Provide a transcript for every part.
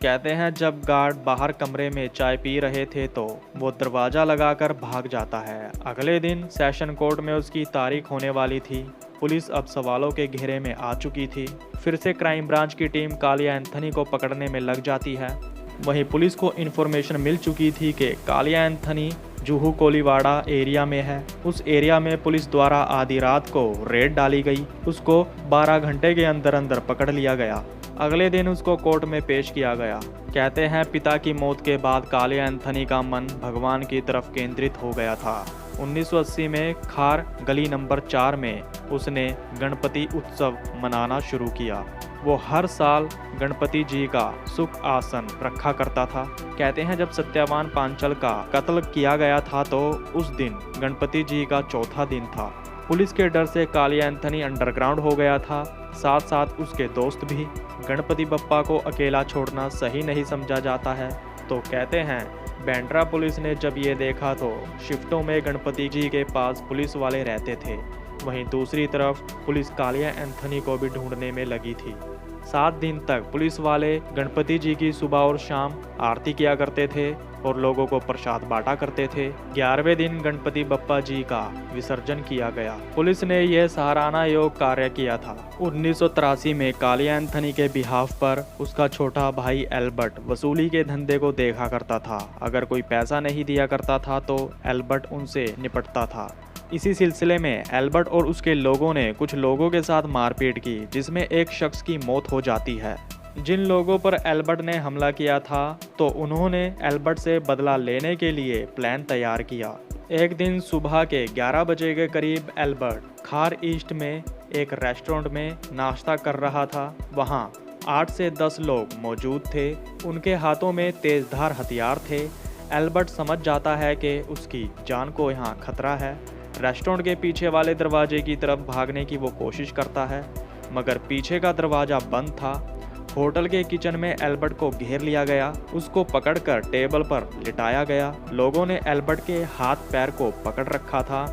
कहते हैं जब गार्ड बाहर कमरे में चाय पी रहे थे तो वो दरवाज़ा लगाकर भाग जाता है। अगले दिन सेशन कोर्ट में उसकी तारीख होने वाली थी। पुलिस अब सवालों के घेरे में आ चुकी थी। फिर से क्राइम ब्रांच की टीम कालिया एंथनी को पकड़ने में लग जाती है। वहीं पुलिस को इन्फॉर्मेशन मिल चुकी थी कि कालिया एंथनी जुहू कोलीवाड़ा एरिया में है। उस एरिया में पुलिस द्वारा आधी रात को रेड डाली गई। उसको 12 घंटे के अंदर अंदर पकड़ लिया गया। अगले दिन उसको कोर्ट में पेश किया गया। कहते हैं पिता की मौत के बाद कालिया एंथनी का मन भगवान की तरफ केंद्रित हो गया था। 1980 में खार गली नंबर 4 में उसने गणपति उत्सव मनाना शुरू किया। वो हर साल गणपति जी का सुख आसन रखा करता था। कहते हैं जब सत्यवान पांचल का कत्ल किया गया था तो उस दिन गणपति जी का चौथा दिन था। पुलिस के डर से कालिया एंथनी अंडरग्राउंड हो गया था, साथ साथ उसके दोस्त भी। गणपति बप्पा को अकेला छोड़ना सही नहीं समझा जाता है। तो कहते हैं बैंड्रा पुलिस ने जब ये देखा तो शिफ्टों में गणपति जी के पास पुलिस वाले रहते थे। वहीं दूसरी तरफ पुलिस कालिया एंथनी को भी ढूंढने में लगी थी। 7 दिन तक पुलिस वाले गणपति जी की सुबह और शाम आरती किया करते थे और लोगों को प्रसाद बांटा करते थे। 11वें दिन गणपति बप्पा जी का विसर्जन किया गया। पुलिस ने यह सराहना योग्य कार्य किया था। 1983 में कालिया एंथनी के बिहाफ पर उसका छोटा भाई एल्बर्ट वसूली के धंधे को देखा करता था। अगर कोई पैसा नहीं दिया करता था तो एल्बर्ट उनसे निपटता था। इसी सिलसिले में एल्बर्ट और उसके लोगों ने कुछ लोगों के साथ मारपीट की, जिसमें एक शख्स की मौत हो जाती है। जिन लोगों पर एल्बर्ट ने हमला किया था तो उन्होंने एल्बर्ट से बदला लेने के लिए प्लान तैयार किया। एक दिन सुबह के 11 बजे के करीब एल्बर्ट खार ईस्ट में एक रेस्टोरेंट में नाश्ता कर रहा था। वहां 8 से 10 लोग मौजूद थे। उनके हाथों में तेजधार हथियार थे। एल्बर्ट समझ जाता है कि उसकी जान को यहाँ खतरा है। रेस्टोरेंट के पीछे वाले दरवाजे की तरफ भागने की वो कोशिश करता है, मगर पीछे का दरवाज़ा बंद था। होटल के किचन में एल्बर्ट को घेर लिया गया। उसको पकड़कर टेबल पर लिटाया गया। लोगों ने एल्बर्ट के हाथ पैर को पकड़ रखा था,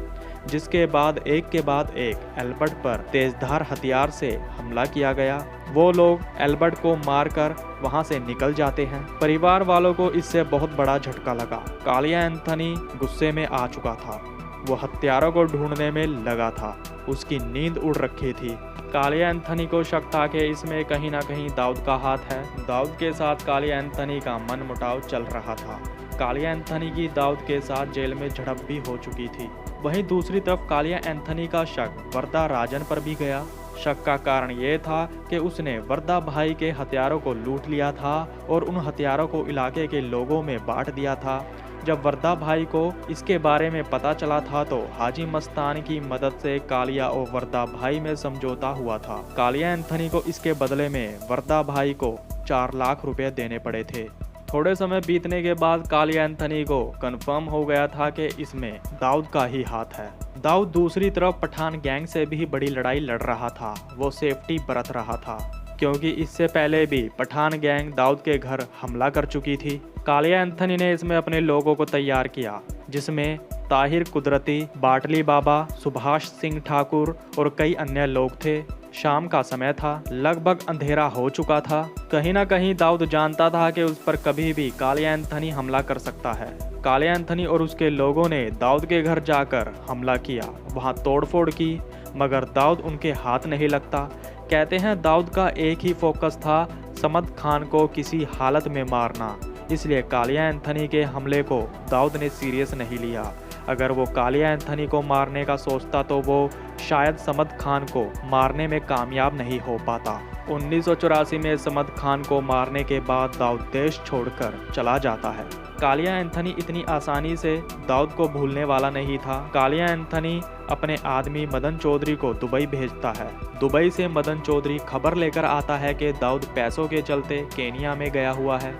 जिसके बाद एक एल्बर्ट पर तेजधार हथियार से हमला किया गया। वो लोग एल्बर्ट को मारकर वहां से निकल जाते हैं। परिवार वालों को इससे बहुत बड़ा झटका लगा। कालिया एंथनी गुस्से में आ चुका था। वो हत्यारों को ढूंढने में लगा था। उसकी नींद उड़ रखी थी। कालिया एंथनी को शक था कि इसमें कहीं ना कहीं दाऊद का हाथ है। दाऊद के साथ कालिया एंथनी का मनमुटाव चल रहा था। कालिया एंथनी की दाऊद के साथ जेल में झड़प भी हो चुकी थी। वहीं दूसरी तरफ कालिया एंथनी का शक वरदा राजन पर भी गया। शक का कारण ये था कि उसने वरदा भाई के हथियारों को लूट लिया था और उन हथियारों को इलाके के लोगों में बांट दिया था। जब वरदा भाई को इसके बारे में पता चला था तो हाजी मस्तान की मदद से कालिया और वरदा भाई में समझौता हुआ था। कालिया एंथनी को इसके बदले में वरदा भाई को 4 लाख रुपए देने पड़े थे। थोड़े समय बीतने के बाद कालिया एंथनी को कंफर्म हो गया था कि इसमें दाऊद का ही हाथ है। दाऊद दूसरी तरफ पठान गैंग से भी बड़ी लड़ाई लड़ रहा था। वो सेफ्टी बरत रहा था क्योंकि इससे पहले भी पठान गैंग दाऊद के घर हमला कर चुकी थी। कालिया एंथनी ने इसमें अपने लोगों को तैयार किया, जिसमें ताहिर कुदरती, बाटली बाबा, सुभाष सिंह ठाकुर और कई अन्य लोग थे। शाम का समय था, लगभग अंधेरा हो चुका था। कहीं ना कहीं दाऊद जानता था कि उस पर कभी भी कालिया एंथनी हमला कर सकता है। कालिया एंथनी और उसके लोगों ने दाऊद के घर जाकर हमला किया, वहां तोड़फोड़ की, मगर दाऊद उनके हाथ नहीं लगता। कहते हैं दाऊद का एक ही फोकस था, समद खान को किसी हालत में मारना। इसलिए कालिया एंथनी के हमले को दाऊद ने सीरियस नहीं लिया। अगर वो कालिया एंथनी को मारने का सोचता तो वो शायद समद खान को मारने में कामयाब नहीं हो पाता। 1984 में समद खान को मारने के बाद दाऊद देश छोड़कर चला जाता है। कालिया एंथनी इतनी आसानी से दाऊद को भूलने वाला नहीं था। कालिया एंथनी अपने आदमी मदन चौधरी को दुबई भेजता है। दुबई से मदन चौधरी खबर लेकर आता है कि दाऊद पैसों के चलते केनिया में गया हुआ है।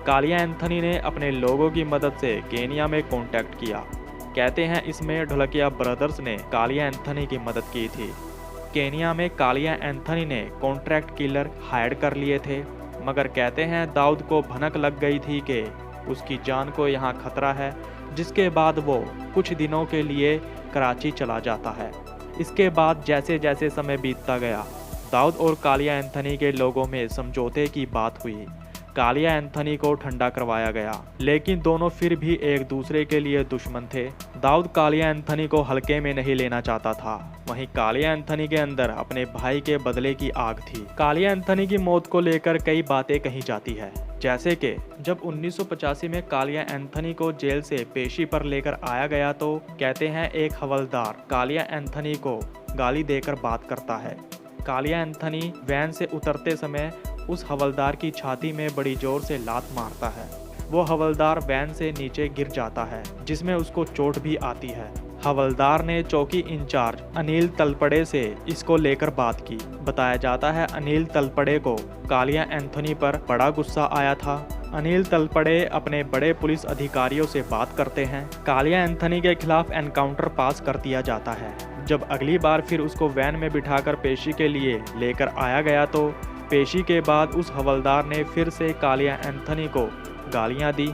कालिया एंथनी ने अपने लोगों की मदद से केनिया में कांटेक्ट किया। कहते हैं इसमें ढोलकिया ब्रदर्स ने कालिया एंथनी की मदद की थी। केनिया में कालिया एंथनी ने कॉन्ट्रैक्ट किलर हायर कर लिए थे, मगर कहते हैं दाऊद को भनक लग गई थी कि उसकी जान को यहाँ खतरा है, जिसके बाद वो कुछ दिनों के लिए कराची चला जाता है। इसके बाद जैसे जैसे समय बीतता गया, दाऊद और कालिया एंथनी के लोगों में समझौते की बात हुई। कालिया एंथनी को ठंडा करवाया गया, लेकिन दोनों फिर भी एक दूसरे के लिए दुश्मन थे। दाऊद कालिया एंथनी को हल्के में नहीं लेना चाहता था, वहीं कालिया एंथनी के अंदर अपने भाई के बदले की आग थी। कालिया एंथनी की मौत को लेकर कई बातें कही जाती है, जैसे कि जब 1985 में कालिया एंथनी को जेल से पेशी पर लेकर आया गया तो कहते हैं एक हवलदार कालिया एंथनी को गाली देकर बात करता है। कालिया एंथनी वैन से उतरते समय उस हवलदार की छाती में बड़ी जोर से लात मारता है। वो हवलदार वैन से नीचे गिर जाता है, जिसमें उसको चोट भी आती है। हवलदार ने चौकी इंचार्ज अनिल तलपड़े से इसको लेकर बात की। बताया जाता है अनिल तलपड़े को कालिया एंथनी पर बड़ा गुस्सा आया था। अनिल तलपड़े अपने बड़े पुलिस अधिकारियों से बात करते हैं। कालिया एंथनी के खिलाफ एनकाउंटर पास कर दिया जाता है। जब अगली बार फिर उसको वैन में बिठाकर पेशी के लिए लेकर आया गया तो पेशी के बाद उस हवलदार ने फिर से कालिया एंथनी को गालियां दी।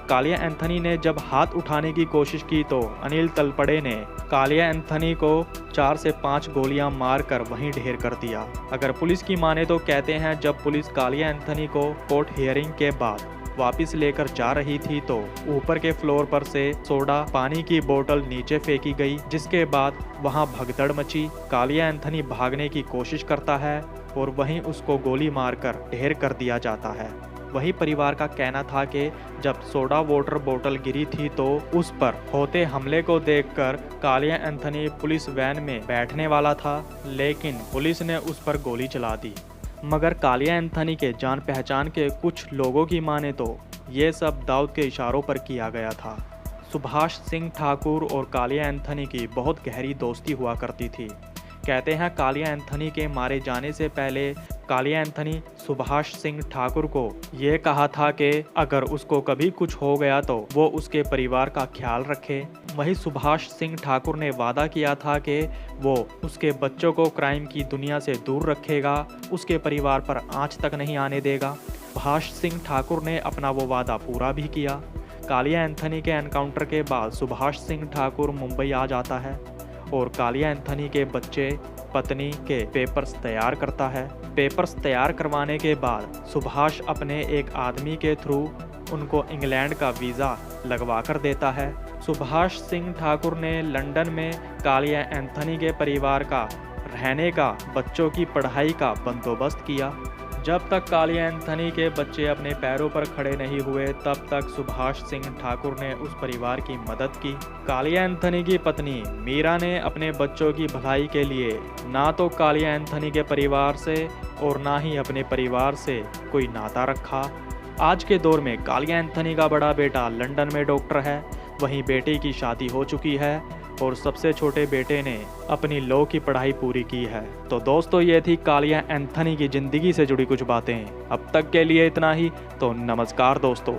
कालिया एंथनी ने जब हाथ उठाने की कोशिश की तो अनिल तलपड़े ने कालिया एंथनी को 4 से 5 गोलियां मारकर वहीं ढेर कर दिया। अगर पुलिस की माने तो कहते हैं जब पुलिस कालिया एंथनी को कोर्ट हियरिंग के बाद वापस लेकर जा रही थी तो ऊपर के फ्लोर पर से सोडा पानी की बोतल नीचे फेंकी गई, जिसके बाद वहां भगदड़ मची। कालिया एंथनी भागने की कोशिश करता है और वहीं उसको गोली मारकर ढेर कर दिया जाता है। वही परिवार का कहना था कि जब सोडा वाटर बोतल गिरी थी तो उस पर होते हमले को देखकर कालिया एंथनी पुलिस वैन में बैठने वाला था, लेकिन पुलिस ने उस पर गोली चला दी। मगर कालिया एंथनी के जान पहचान के कुछ लोगों की माने तो ये सब दाऊद के इशारों पर किया गया था। सुभाष सिंह ठाकुर और कालिया एंथनी की बहुत गहरी दोस्ती हुआ करती थी। कहते हैं कालिया एंथनी के मारे जाने से पहले कालिया एंथनी सुभाष सिंह ठाकुर को ये कहा था कि अगर उसको कभी कुछ हो गया तो वो उसके परिवार का ख्याल रखे। वहीं सुभाष सिंह ठाकुर ने वादा किया था कि वो उसके बच्चों को क्राइम की दुनिया से दूर रखेगा, उसके परिवार पर आंच तक नहीं आने देगा। सुभाष सिंह ठाकुर ने अपना वो वादा पूरा भी किया। कालिया एंथनी के एनकाउंटर के बाद सुभाष सिंह ठाकुर मुंबई आ जाता है और कालिया एंथनी के बच्चे पत्नी के पेपर्स तैयार करता है। पेपर्स तैयार करवाने के बाद सुभाष अपने एक आदमी के थ्रू उनको इंग्लैंड का वीज़ा लगवा कर देता है। सुभाष सिंह ठाकुर ने लंदन में कालिया एंथनी के परिवार का रहने का, बच्चों की पढ़ाई का बंदोबस्त किया। जब तक कालिया एंथनी के बच्चे अपने पैरों पर खड़े नहीं हुए तब तक सुभाष सिंह ठाकुर ने उस परिवार की मदद की। कालिया एंथनी की पत्नी मीरा ने अपने बच्चों की भलाई के लिए ना तो कालिया एंथनी के परिवार से और ना ही अपने परिवार से कोई नाता रखा। आज के दौर में कालिया एंथनी का बड़ा बेटा लंदन में डॉक्टर है, वहीं बेटे की शादी हो चुकी है और सबसे छोटे बेटे ने अपनी लॉ की पढ़ाई पूरी की है। तो दोस्तों ये थी कालिया एंथनी की ज़िंदगी से जुड़ी कुछ बातें। अब तक के लिए इतना ही, तो नमस्कार दोस्तों।